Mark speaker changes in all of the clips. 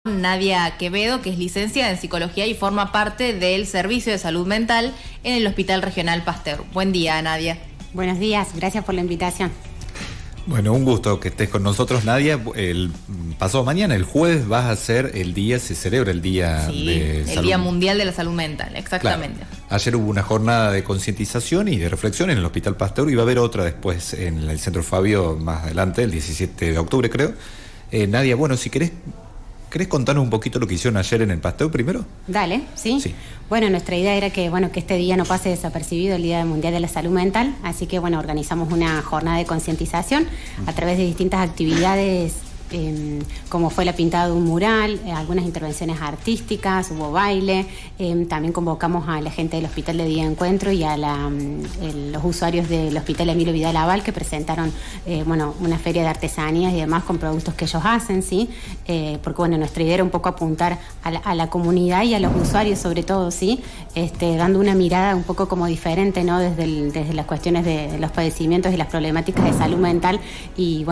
Speaker 1: Nadia Quevedo, que es licenciada en psicología y forma parte del Servicio de Salud Mental en el Hospital Regional Pasteur. Buen día, Nadia.
Speaker 2: Buenos días, gracias por la invitación.
Speaker 3: Bueno, un gusto que estés con nosotros, Nadia. El pasado mañana, el jueves, vas a ser el día, se celebra el Día de
Speaker 1: el
Speaker 3: Salud.
Speaker 1: Día Mundial de la Salud Mental, exactamente.
Speaker 3: Claro. Ayer hubo una jornada de concientización y de reflexión en el Hospital Pasteur y va a haber otra después en el Centro Fabio más adelante, el 17 de octubre creo. Nadia, bueno, si querés contarnos un poquito lo que hicieron ayer en el Pasteur primero?
Speaker 2: Dale, ¿sí? Bueno, nuestra idea era que este día no pase desapercibido, el Día Mundial de la Salud Mental, así que organizamos una jornada de concientización a través de distintas actividades, como fue la pintada de un mural, algunas intervenciones artísticas, hubo baile, también convocamos a la gente del Hospital de Día de Encuentro y a los usuarios del Hospital Emilio Vidal Aval, que presentaron una feria de artesanías y demás con productos que ellos hacen, ¿sí? Porque nuestra idea era un poco apuntar a la comunidad y a los usuarios sobre todo, ¿sí? Dando una mirada un poco como diferente, ¿no? Desde las cuestiones de los padecimientos y las problemáticas de salud mental y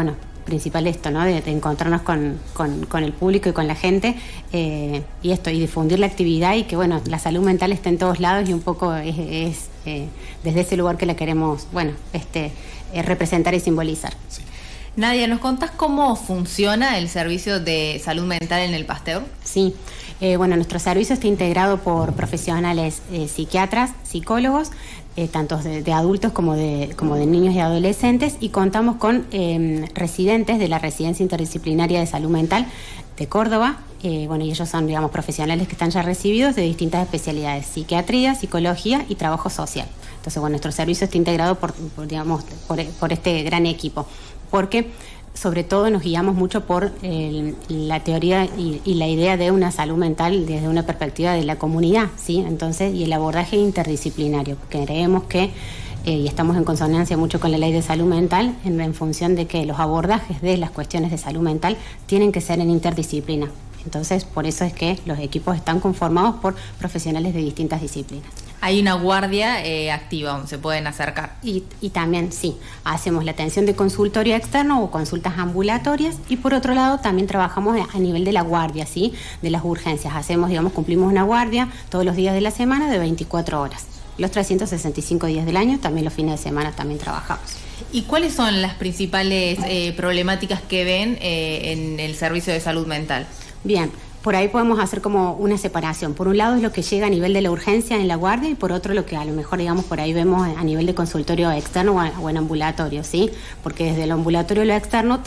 Speaker 2: principal esto, ¿no? De encontrarnos con el público y con la gente y difundir la actividad y que la salud mental está en todos lados y un poco es desde ese lugar que la queremos representar y simbolizar.
Speaker 3: Sí.
Speaker 1: Nadia, ¿nos contás cómo funciona el servicio de salud mental en el Pasteur?
Speaker 2: Sí, nuestro servicio está integrado por profesionales psiquiatras, psicólogos, tanto de adultos como de niños y adolescentes, y contamos con residentes de la Residencia Interdisciplinaria de Salud Mental de Córdoba, y ellos son, profesionales que están ya recibidos de distintas especialidades, psiquiatría, psicología y trabajo social. Entonces, nuestro servicio está integrado por este gran equipo, porque sobre todo nos guiamos mucho por la teoría y la idea de una salud mental desde una perspectiva de la comunidad, ¿sí? Entonces, y el abordaje interdisciplinario, porque creemos que, y estamos en consonancia mucho con la ley de salud mental, en función de que los abordajes de las cuestiones de salud mental tienen que ser en interdisciplina. Entonces, por eso es que los equipos están conformados por profesionales de distintas disciplinas.
Speaker 1: Hay una guardia activa donde se pueden acercar.
Speaker 2: Y también, sí, hacemos la atención de consultorio externo o consultas ambulatorias, y por otro lado también trabajamos a nivel de la guardia, ¿sí? De las urgencias. Cumplimos una guardia todos los días de la semana de 24 horas. Los 365 días del año, también los fines de semana también trabajamos.
Speaker 1: ¿Y cuáles son las principales problemáticas que ven en el servicio de salud mental? Bien,
Speaker 2: por ahí podemos hacer como una separación. Por un lado es lo que llega a nivel de la urgencia en la guardia, y por otro lo que a lo mejor, por ahí vemos a nivel de consultorio externo o en ambulatorio, ¿sí? Porque desde el ambulatorio y lo externo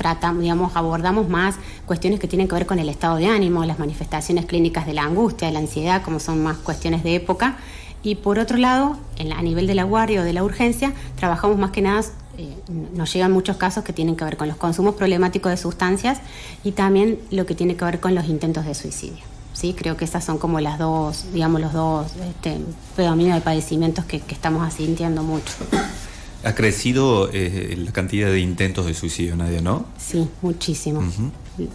Speaker 2: abordamos más cuestiones que tienen que ver con el estado de ánimo, las manifestaciones clínicas de la angustia, de la ansiedad, como son más cuestiones de época. Y por otro lado, a nivel de la guardia o de la urgencia, trabajamos más que nada, nos llegan muchos casos que tienen que ver con los consumos problemáticos de sustancias y también lo que tiene que ver con los intentos de suicidio. Sí, creo que esas son como los dos predominios de padecimientos que estamos sintiendo mucho.
Speaker 3: Ha crecido la cantidad de intentos de suicidio, Nadia, ¿no?
Speaker 2: Sí, muchísimo. Uh-huh.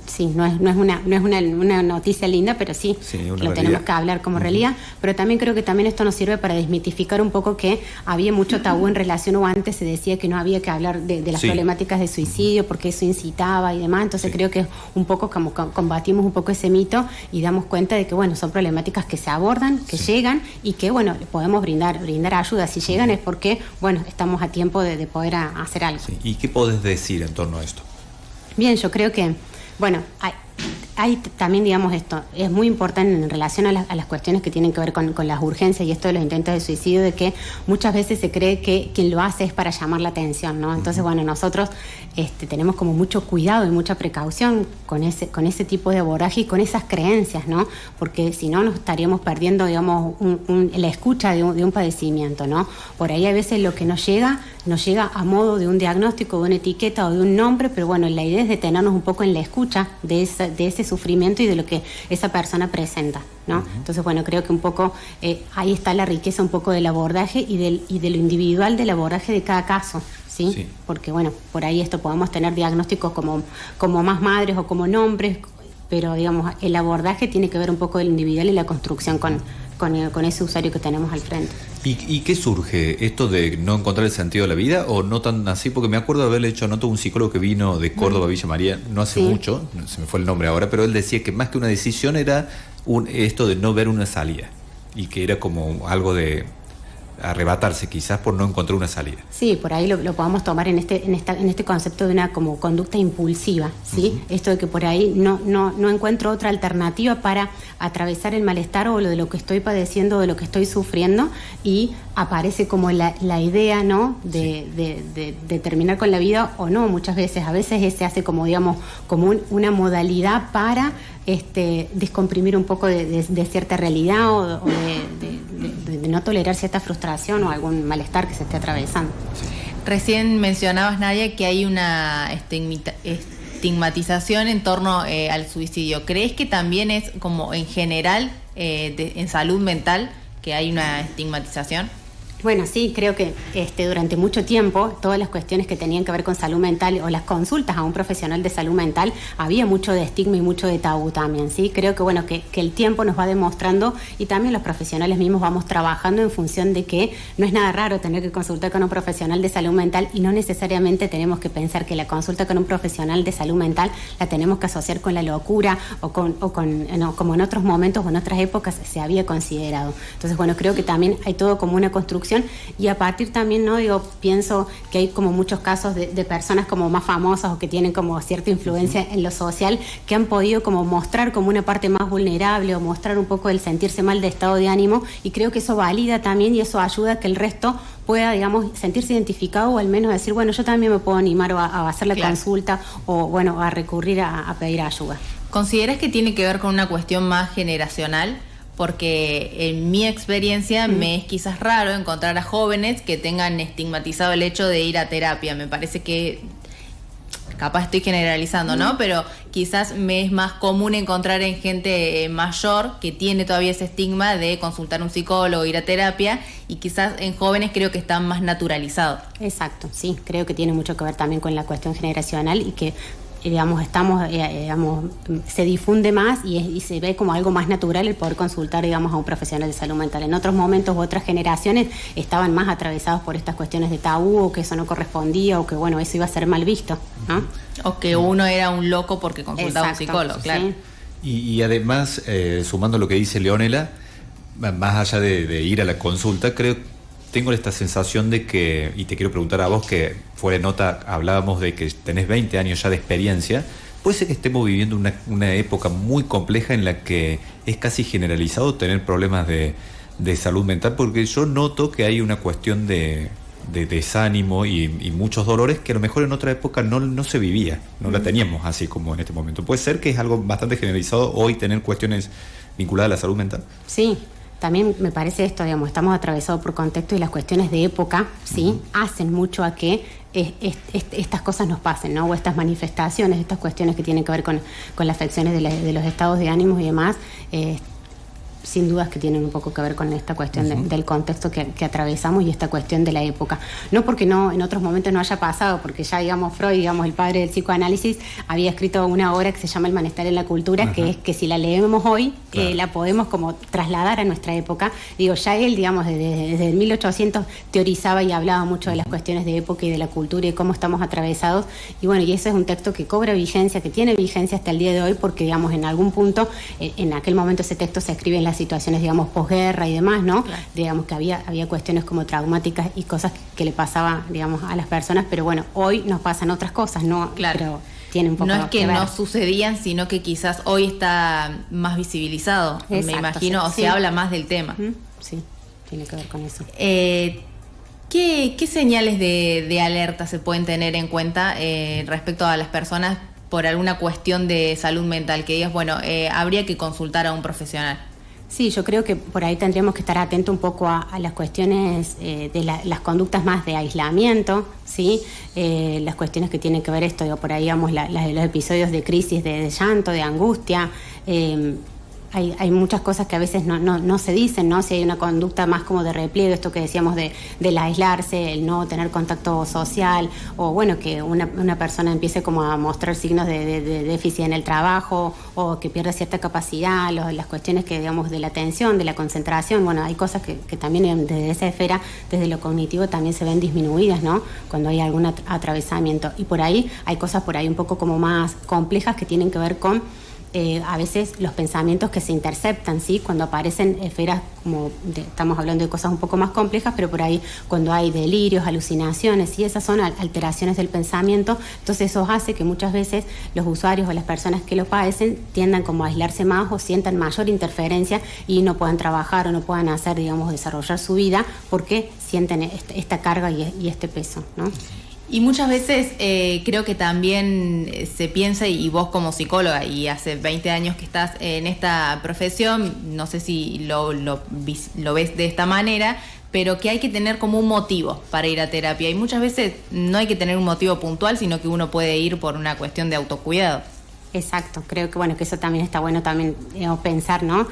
Speaker 2: Sí, no es una noticia linda, pero sí lo tenemos que hablar como realidad. Pero también creo que también esto nos sirve para desmitificar un poco que había mucho tabú en relación, o antes se decía que no había que hablar de las problemáticas de suicidio porque eso incitaba y demás. Entonces creo que un poco como combatimos un poco ese mito y damos cuenta de que son problemáticas que se abordan, que llegan y que podemos brindar ayuda. Si llegan es porque estamos a tiempo de poder hacer algo.
Speaker 3: Sí. ¿Y qué podés decir en torno a esto?
Speaker 2: Bien, yo creo que hay también, esto es muy importante en relación a las cuestiones que tienen que ver con las urgencias y esto de los intentos de suicidio, de que muchas veces se cree que quien lo hace es para llamar la atención, ¿no? Entonces, nosotros tenemos como mucho cuidado y mucha precaución con ese tipo de abordaje y con esas creencias, ¿no? Porque si no nos estaríamos perdiendo, la escucha de un padecimiento, ¿no? Por ahí a veces lo que nos llega a modo de un diagnóstico, de una etiqueta o de un nombre, pero la idea es detenernos un poco en la escucha de ese sufrimiento y de lo que esa persona presenta, ¿no? Uh-huh. Entonces, creo que un poco ahí está la riqueza un poco del abordaje y de lo individual del abordaje de cada caso, ¿sí? Sí. Porque, por ahí podemos tener diagnósticos como más madres o como nombres, pero, el abordaje tiene que ver un poco del individual y la construcción con ese usuario que tenemos al frente.
Speaker 3: ¿Y qué surge? ¿Esto de no encontrar el sentido de la vida o no tan así? Porque me acuerdo de haberle hecho nota a un psicólogo que vino de Córdoba, Villa María, no hace mucho, se me fue el nombre ahora, pero él decía que más que una decisión era esto de no ver una salida y que era como algo de arrebatarse quizás por no encontrar una salida.
Speaker 2: Sí, por ahí lo podamos tomar en este concepto de una como conducta impulsiva, ¿sí? Esto de que por ahí no encuentro otra alternativa para atravesar el malestar o de lo que estoy padeciendo, de lo que estoy sufriendo, y aparece como la idea, ¿no? De terminar con la vida o no, muchas veces. A veces se hace como, digamos, como una modalidad para descomprimir un poco de cierta realidad o de no tolerar cierta frustración o algún malestar que se esté atravesando.
Speaker 1: Recién mencionabas, Nadia, que hay una estigmatización en torno al suicidio. ¿Crees que también es como en general en salud mental que hay una estigmatización?
Speaker 2: Bueno, sí, creo que durante mucho tiempo todas las cuestiones que tenían que ver con salud mental o las consultas a un profesional de salud mental, había mucho de estigma y mucho de tabú también, ¿sí? Creo que, bueno, que el tiempo nos va demostrando y también los profesionales mismos vamos trabajando en función de que no es nada raro tener que consultar con un profesional de salud mental y no necesariamente tenemos que pensar que la consulta con un profesional de salud mental la tenemos que asociar con la locura o como en otros momentos o en otras épocas se había considerado. Entonces, bueno, creo que también hay todo como una construcción. Y a partir también, ¿no? Pienso que hay como muchos casos de personas como más famosas o que tienen como cierta influencia en lo social que han podido como mostrar como una parte más vulnerable o mostrar un poco el sentirse mal de estado de ánimo, y creo que eso valida también y eso ayuda a que el resto pueda, digamos, sentirse identificado o al menos decir, bueno, yo también me puedo animar a hacer la consulta o, bueno, a recurrir a pedir ayuda.
Speaker 1: ¿Consideras que tiene que ver con una cuestión más generacional? Porque en mi experiencia me es quizás raro encontrar a jóvenes que tengan estigmatizado el hecho de ir a terapia. Me parece que, capaz estoy generalizando, ¿no? Pero quizás me es más común encontrar en gente mayor que tiene todavía ese estigma de consultar a un psicólogo, ir a terapia, y quizás en jóvenes creo que están más naturalizados.
Speaker 2: Exacto, sí, creo que tiene mucho que ver también con la cuestión generacional y que digamos, se difunde más y se ve como algo más natural el poder consultar, digamos, a un profesional de salud mental. En otros momentos u otras generaciones estaban más atravesados por estas cuestiones de tabú o que eso no correspondía o que, bueno, eso iba a ser mal visto, ¿no?
Speaker 1: O que uno era un loco porque consultaba a un psicólogo, claro.
Speaker 3: Sí. Y además, sumando lo que dice Leonela, más allá de ir a la consulta, tengo esta sensación de que, y te quiero preguntar a vos, que fuera de nota hablábamos de que tenés 20 años ya de experiencia, puede ser que estemos viviendo una época muy compleja en la que es casi generalizado tener problemas de salud mental, porque yo noto que hay una cuestión de desánimo y muchos dolores que a lo mejor en otra época no se vivía, no la teníamos así como en este momento. ¿Puede ser que es algo bastante generalizado hoy tener cuestiones vinculadas a la salud mental?
Speaker 2: Sí. También me parece esto, digamos, estamos atravesados por contexto y las cuestiones de época, ¿sí? Hacen mucho a que estas cosas nos pasen, ¿no? O estas manifestaciones, estas cuestiones que tienen que ver con las afecciones de los estados de ánimos y demás, sin dudas que tienen un poco que ver con esta cuestión del contexto que atravesamos y esta cuestión de la época. No porque no en otros momentos no haya pasado, porque ya, digamos, Freud, digamos, el padre del psicoanálisis, había escrito una obra que se llama El malestar en la cultura, que es que si la leemos hoy, la podemos como trasladar a nuestra época. Digo, ya él, digamos, desde el 1800 teorizaba y hablaba mucho de las cuestiones de época y de la cultura y cómo estamos atravesados. Y bueno, y ese es un texto que cobra vigencia, que tiene vigencia hasta el día de hoy, porque, digamos, en algún punto, en aquel momento ese texto se escribe en las situaciones, digamos, posguerra y demás, ¿no? Claro. Digamos que había cuestiones como traumáticas y cosas que le pasaban, digamos, a las personas, pero bueno, hoy nos pasan otras cosas, ¿no?
Speaker 1: Claro.
Speaker 2: Pero tiene un poco
Speaker 1: no es que
Speaker 2: ver.
Speaker 1: No sucedían, sino que quizás hoy está más visibilizado. Exacto, me imagino, sí. O se habla más del tema.
Speaker 2: Sí, tiene que ver con eso.
Speaker 1: ¿Qué señales de alerta se pueden tener en cuenta respecto a las personas por alguna cuestión de salud mental? Que digas, bueno, habría que consultar a un profesional.
Speaker 2: Sí, yo creo que por ahí tendríamos que estar atentos un poco a las cuestiones de las conductas más de aislamiento, ¿sí? Las cuestiones que tienen que ver esto, digo, por ahí, digamos, los episodios de crisis, de llanto, de angustia, hay muchas cosas que a veces no se dicen, ¿no? Si hay una conducta más como de repliegue, esto que decíamos del aislarse, el no tener contacto social, o bueno, que una persona empiece como a mostrar signos de déficit en el trabajo, o que pierda cierta capacidad, las cuestiones que, digamos, de la atención, de la concentración. Bueno, hay cosas que también desde esa esfera, desde lo cognitivo, también se ven disminuidas, ¿no? Cuando hay algún atravesamiento. Y por ahí hay cosas por ahí un poco como más complejas que tienen que ver con a veces los pensamientos que se interceptan, ¿sí? Cuando aparecen esferas estamos hablando de cosas un poco más complejas, pero por ahí cuando hay delirios, alucinaciones, y esas son alteraciones del pensamiento, entonces eso hace que muchas veces los usuarios o las personas que lo padecen tiendan como a aislarse más o sientan mayor interferencia y no puedan trabajar o no puedan hacer, digamos, desarrollar su vida porque sienten esta carga y este peso, ¿no?
Speaker 1: Y muchas veces creo que también se piensa, y vos como psicóloga y hace 20 años que estás en esta profesión, no sé si lo ves de esta manera, pero que hay que tener como un motivo para ir a terapia. Y muchas veces no hay que tener un motivo puntual, sino que uno puede ir por una cuestión de autocuidado.
Speaker 2: Exacto, creo que bueno, que eso también está bueno también pensar, ¿no?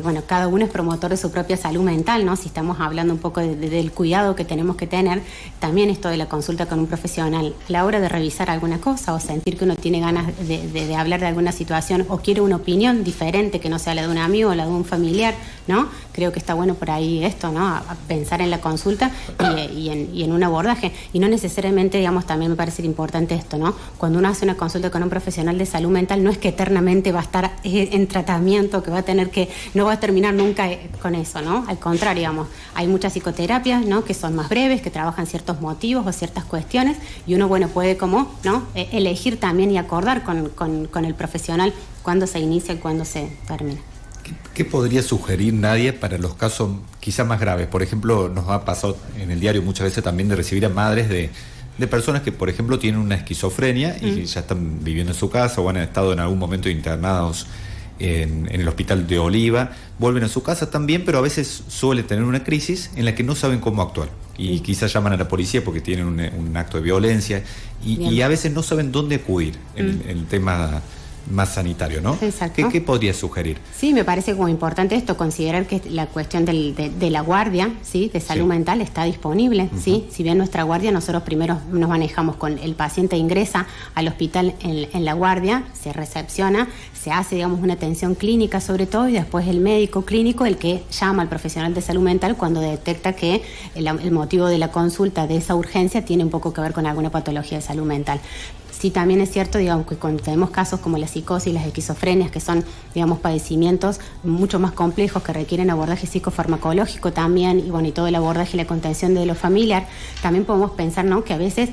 Speaker 2: Bueno, cada uno es promotor de su propia salud mental, ¿no? Si estamos hablando un poco del cuidado que tenemos que tener, también esto de la consulta con un profesional, a la hora de revisar alguna cosa o sentir que uno tiene ganas de hablar de alguna situación o quiere una opinión diferente que no sea la de un amigo o la de un familiar, ¿no? Creo que está bueno por ahí esto, ¿no? A pensar en la consulta y en un abordaje. Y no necesariamente, digamos, también me parece importante esto, ¿no? Cuando uno hace una consulta con un profesional de salud mental, no es que eternamente va a estar en tratamiento, que va a tener que, no va a terminar nunca con eso, ¿no? Al contrario, digamos, hay muchas psicoterapias, ¿no? Que son más breves, que trabajan ciertos motivos o ciertas cuestiones, y uno, bueno, puede como, ¿no? Elegir también y acordar con el profesional cuándo se inicia y cuándo se termina.
Speaker 3: ¿Qué podría sugerir Nadia para los casos quizás más graves? Por ejemplo, nos ha pasado en el diario muchas veces también de recibir a madres de personas que, por ejemplo, tienen una esquizofrenia y ya están viviendo en su casa o han estado en algún momento internados en el hospital de Oliva, vuelven a su casa también, pero a veces suele tener una crisis en la que no saben cómo actuar y quizás llaman a la policía porque tienen un acto de violencia y a veces no saben dónde acudir en el tema más sanitario, ¿no?
Speaker 2: Exacto.
Speaker 3: ¿Qué podría sugerir?
Speaker 2: Sí, me parece como importante esto, considerar que la cuestión de la guardia, ¿sí? De salud mental está disponible, ¿sí? Si bien nuestra guardia, nosotros primero nos manejamos con el paciente ingresa al hospital en la guardia, se recepciona, se hace, digamos, una atención clínica sobre todo, y después el médico clínico el que llama al profesional de salud mental cuando detecta que el motivo de la consulta de esa urgencia tiene un poco que ver con alguna patología de salud mental. Sí, también es cierto, digamos, que cuando tenemos casos como la psicosis, las esquizofrenias, que son, digamos, padecimientos mucho más complejos que requieren abordaje psicofarmacológico también, y bueno, y todo el abordaje y la contención de lo familiar, también podemos pensar, ¿no?, que a veces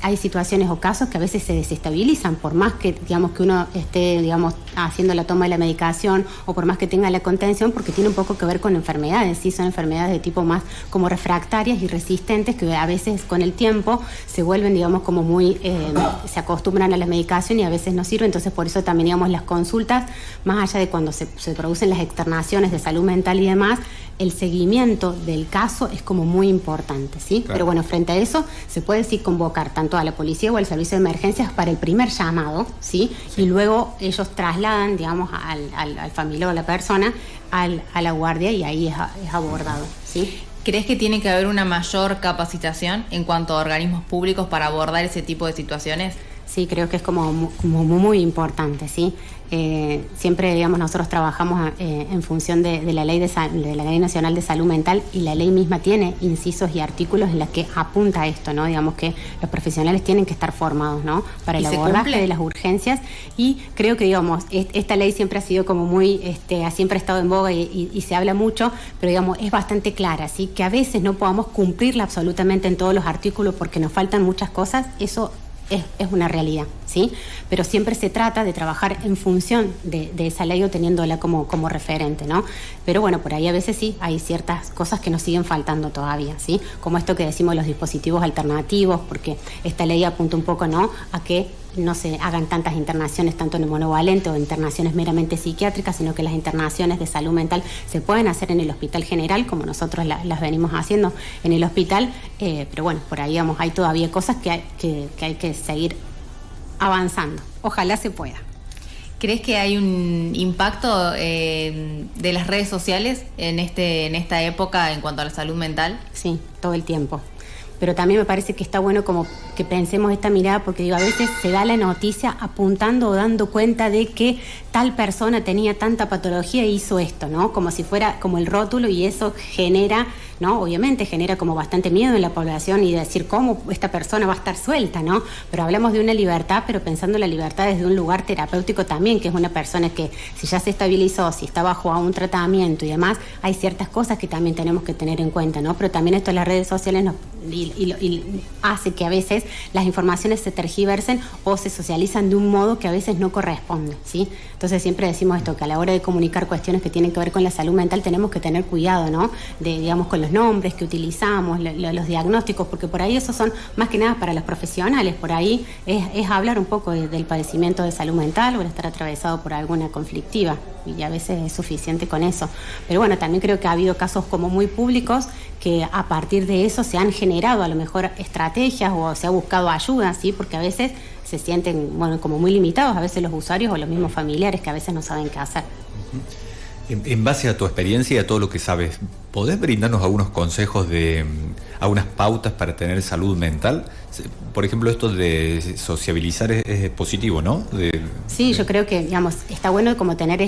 Speaker 2: hay situaciones o casos que a veces se desestabilizan, por más que, digamos, que uno esté, digamos, haciendo la toma de la medicación o por más que tenga la contención, porque tiene un poco que ver con enfermedades, ¿sí? Son enfermedades de tipo más como refractarias y resistentes que a veces con el tiempo se vuelven, digamos, como muy se acostumbran a la medicación y a veces no sirve. Entonces por eso también, digamos, las consultas, más allá de cuando se producen las externaciones de salud mental y demás, el seguimiento del caso es como muy importante, ¿sí? Claro. Pero bueno, frente a eso se puede sí convocar tanto a la policía o al servicio de emergencias para el primer llamado, ¿sí? Y luego ellos trasladan, digamos, al familiar o a la persona a la guardia y ahí es abordado, ¿sí?
Speaker 1: ¿Crees que tiene que haber una mayor capacitación en cuanto a organismos públicos para abordar ese tipo de situaciones?
Speaker 2: Sí, creo que es como muy importante, ¿sí? Siempre, digamos, nosotros trabajamos en función de la ley de la Ley Nacional de Salud Mental, y la ley misma tiene incisos y artículos en los que apunta esto, ¿no? Digamos que los profesionales tienen que estar formados, ¿no? Para el abordaje de las urgencias, y creo que, digamos, esta ley siempre ha sido como muy, siempre ha estado en boga y se habla mucho, pero, digamos, es bastante clara, ¿sí? Que a veces no podamos cumplirla absolutamente en todos los artículos porque nos faltan muchas cosas, eso es una realidad, ¿sí? Pero siempre se trata de trabajar en función de esa ley o teniéndola como referente, ¿no? Pero bueno, por ahí a veces sí hay ciertas cosas que nos siguen faltando todavía, ¿sí? Como esto que decimos, los dispositivos alternativos, porque esta ley apunta un poco, ¿no?, a que no se hagan tantas internaciones tanto en el monovalente o internaciones meramente psiquiátricas, sino que las internaciones de salud mental se pueden hacer en el hospital general, como nosotros las venimos haciendo en el hospital, pero bueno, por ahí, digamos, hay todavía cosas que hay que seguir avanzando. Ojalá se pueda.
Speaker 1: ¿Crees que hay un impacto de las redes sociales en esta época en cuanto a la salud mental?
Speaker 2: Sí, todo el tiempo. Pero también me parece que está bueno como que pensemos esta mirada, porque digo, a veces se da la noticia apuntando o dando cuenta de que tal persona tenía tanta patología e hizo esto, ¿no? Como si fuera como el rótulo, y eso genera, ¿no? Obviamente genera como bastante miedo en la población y decir cómo esta persona va a estar suelta, ¿no? Pero hablamos de una libertad, pero pensando en la libertad desde un lugar terapéutico también, que es una persona que si ya se estabilizó, si está bajo a un tratamiento y demás, hay ciertas cosas que también tenemos que tener en cuenta, ¿no? Pero también esto en las redes sociales y hace que a veces las informaciones se tergiversen o se socializan de un modo que a veces no corresponde, ¿sí? Entonces siempre decimos esto, que a la hora de comunicar cuestiones que tienen que ver con la salud mental tenemos que tener cuidado, ¿no? Digamos, con los nombres que utilizamos, los diagnósticos, porque por ahí esos son más que nada para los profesionales, por ahí es hablar un poco del padecimiento de salud mental o el estar atravesado por alguna conflictiva, y a veces es suficiente con eso. Pero bueno, también creo que ha habido casos como muy públicos que a partir de eso se han generado a lo mejor estrategias o se ha buscado ayuda, ¿sí? Porque a veces se sienten, bueno, como muy limitados, a veces los usuarios o los mismos familiares que a veces no saben qué hacer.
Speaker 3: En base a tu experiencia y a todo lo que sabes, ¿podés brindarnos algunos consejos algunas pautas para tener salud mental? Por ejemplo, esto de sociabilizar es positivo, ¿no?
Speaker 2: Sí, yo creo que, digamos, está bueno como tener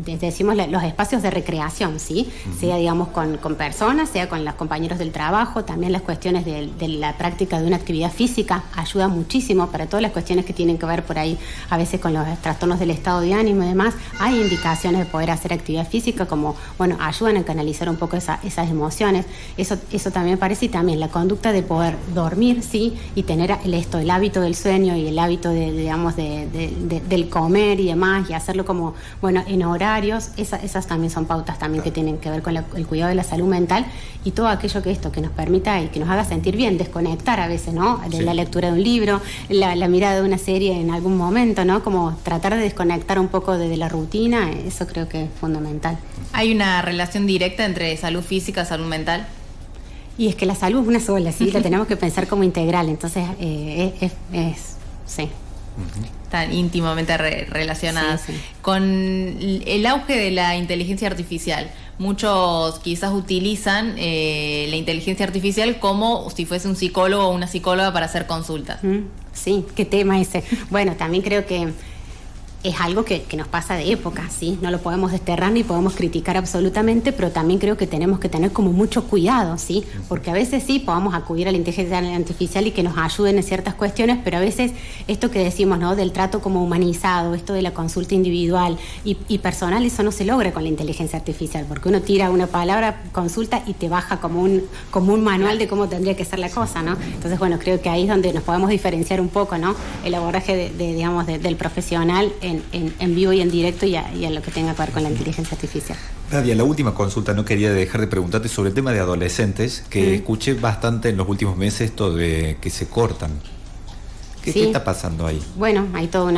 Speaker 2: decimos, los espacios de recreación, ¿sí? Sea, digamos, con personas, sea con los compañeros del trabajo, también las cuestiones de la práctica de una actividad física ayuda muchísimo para todas las cuestiones que tienen que ver por ahí, a veces con los trastornos del estado de ánimo y demás. Hay indicaciones de poder hacer actividad física como, bueno, ayudan a canalizar un poco esas emociones. Eso también me parece, y también la conducta de poder dormir, ¿sí? Y tener el hábito del sueño y el hábito del comer y demás, y hacerlo como, bueno, en horarios. Esas también son pautas también que tienen que ver con el cuidado de la salud mental y todo aquello que nos permita y que nos haga sentir bien, desconectar a veces, ¿no? De la lectura de un libro, la mirada de una serie en algún momento, ¿no? Como tratar de desconectar un poco de la rutina, eso creo que es fundamental.
Speaker 1: ¿Hay una relación directa entre salud física y salud mental?
Speaker 2: Y es que la salud es una sola, ¿sí? La tenemos que pensar como integral, entonces sí.
Speaker 1: Están íntimamente relacionadas.
Speaker 2: Sí.
Speaker 1: Con el auge de la inteligencia artificial, muchos quizás utilizan la inteligencia artificial como si fuese un psicólogo o una psicóloga para hacer consultas.
Speaker 2: Sí, qué tema ese. Bueno, también creo que es algo que nos pasa de época, ¿sí? No lo podemos desterrar ni podemos criticar absolutamente, pero también creo que tenemos que tener como mucho cuidado, ¿sí? Porque a veces sí podamos acudir a la inteligencia artificial y que nos ayuden en ciertas cuestiones, pero a veces esto que decimos, ¿no? Del trato como humanizado, esto de la consulta individual y personal, eso no se logra con la inteligencia artificial, porque uno tira una palabra, consulta y te baja como un manual de cómo tendría que ser la cosa, ¿no? Entonces, bueno, creo que ahí es donde nos podemos diferenciar un poco, ¿no? El abordaje del profesional en vivo y en directo y a lo que tenga que ver con la inteligencia artificial.
Speaker 3: Nadia, la última consulta, no quería dejar de preguntarte sobre el tema de adolescentes, que escuché bastante en los últimos meses esto de que se cortan. ¿Qué está pasando ahí?
Speaker 2: Bueno, hay toda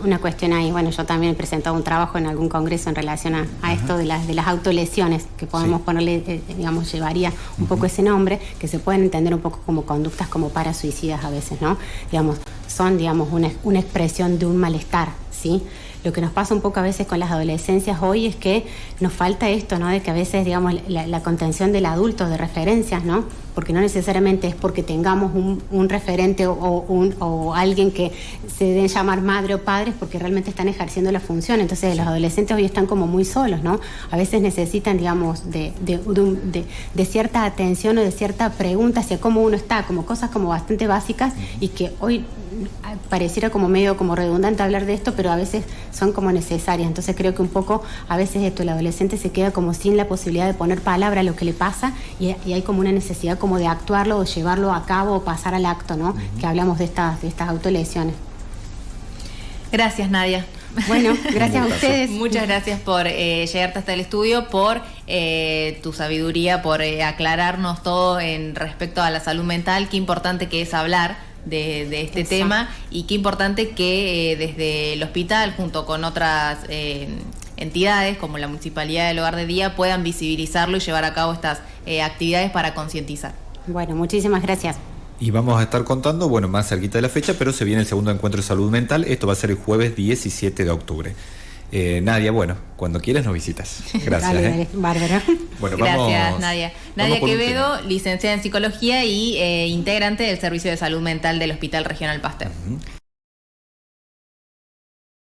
Speaker 2: una cuestión ahí. Bueno, yo también he presentado un trabajo en algún congreso en relación a esto de las autolesiones, que podemos ponerle, digamos, llevaría un poco ese nombre, que se pueden entender un poco como conductas como parasuicidas a veces, ¿no? Digamos, son, digamos, una expresión de un malestar, ¿sí? Lo que nos pasa un poco a veces con las adolescencias hoy es que nos falta esto, ¿no? De que a veces, digamos, la contención del adulto, de referencias, ¿no? Porque no necesariamente es porque tengamos un referente o alguien que se deben llamar madre o padres, porque realmente están ejerciendo la función. Entonces los adolescentes hoy están como muy solos, ¿no? A veces necesitan, digamos, de cierta atención o de cierta pregunta hacia cómo uno está, como cosas como bastante básicas y que hoy pareciera como medio como redundante hablar de esto, pero a veces son como necesarias. Entonces creo que un poco a veces el adolescente se queda como sin la posibilidad de poner palabra a lo que le pasa y hay como una necesidad como de actuarlo o llevarlo a cabo o pasar al acto, ¿no? Que hablamos de estas autolesiones.
Speaker 1: Gracias, Nadia.
Speaker 2: Bueno, gracias a ustedes.
Speaker 1: Muchas gracias por llegarte hasta el estudio, por tu sabiduría, por aclararnos todo en respecto a la salud mental. Qué importante que es hablar de este tema y qué importante que desde el hospital, junto con otras entidades como la Municipalidad del Hogar de Día, puedan visibilizarlo y llevar a cabo estas actividades para concientizar.
Speaker 2: Bueno, muchísimas gracias.
Speaker 3: Y vamos a estar contando, bueno, más cerquita de la fecha, pero se viene el segundo encuentro de salud mental. Esto va a ser el jueves 17 de octubre. Nadia, bueno, cuando quieras nos visitas. Gracias.
Speaker 2: Dale, Bárbara.
Speaker 3: Bueno,
Speaker 1: Gracias,
Speaker 3: vamos,
Speaker 1: Nadia.
Speaker 3: vamos
Speaker 1: Nadia
Speaker 3: con un
Speaker 1: Quevedo,
Speaker 3: tema.
Speaker 1: licenciada en psicología y integrante del Servicio de Salud Mental del Hospital Regional Pasteur.